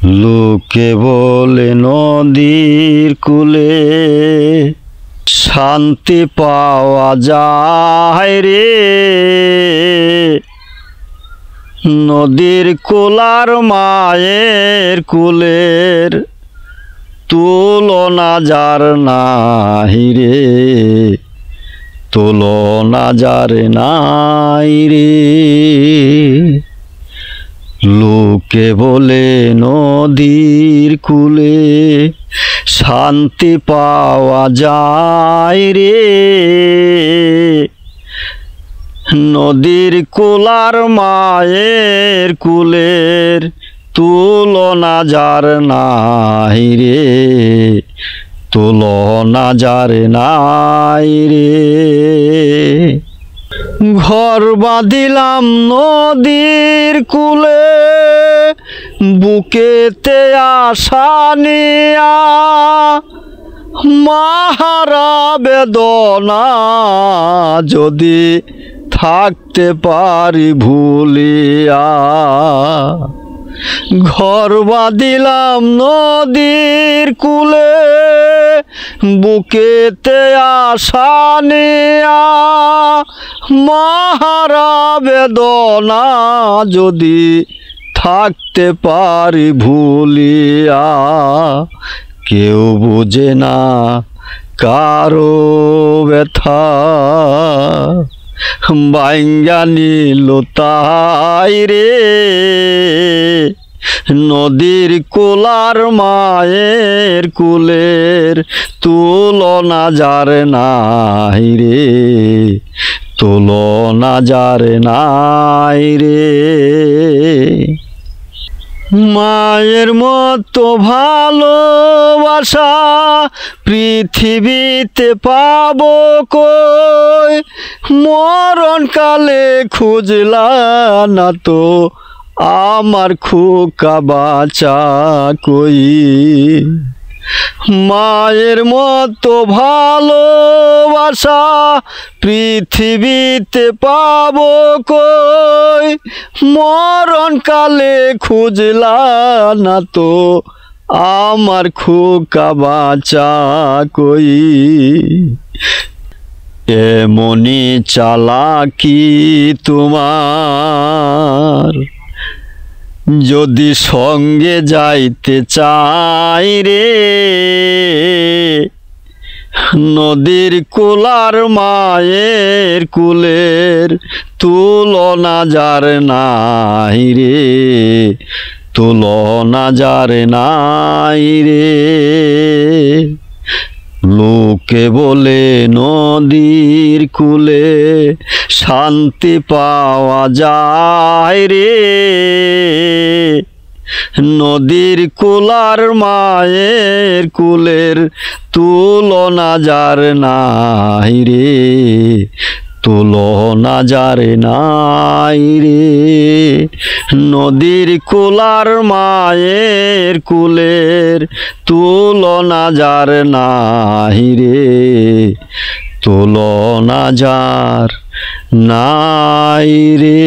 লোকে বলে নদীর কূলে শান্তি পাওয়া যায় রে। নদীর কূলার মায়ের কুলের তুলনা যার নাই রে, তুলনা যার নাই রে। লোকে বলে নদীর কূলে শান্তি পাওয়া যায় রে। নদীর কূলার মায়ের কুলের তুলনা যার নাই রে, তুলনা যার নাই রে। ঘর বাঁধিলাম নদীর কূলে বুকেতে আশা নিয়া, মাহারা বেদনা যদি থাকতে পারি ভুলিয়া। ঘর বাঁধিলাম নদীর কূলে বুকেতে আশা নিয়া, মাহারা বেদনা যদি থাকতে পারি ভুলিয়া। কেউ বুঝে না কারো ব্যথা, বাইঙ্গা নিল তাই রে। নদীর কূলার মায়ের কুলের তুলনা যার নাই রে, তুলনা যার নাই রে। মায়ের মতো ভালোবাসা পৃথিবীতে পাবো কই, মরণকালে খুঁজলা না তো আমার খোকা বাঁচা কই। মায়ের মতো ভালোবাসা পৃথিবীতে পাবো কই, মরণকালে খুঁজলা না তো আমার খোকা বাঁচা কই। এমনি চালাকি তোমার যদি সঙ্গে যাইতে চাই রে। নদীর কূলার মায়ের কুলের তুলনা যার নাই রে, তুলনা যার নাই রে। লোকে বলে নদীর কূলে শান্তি পাওয়া যায় রে। নদীর কূলার মায়ের কুলের তুলনা যার নাই রে, তুলনা যার নাই রে। নদীর কূলার মায়ের কুলের তুলনা যার নাই রে, তুলনা যার নাই রে।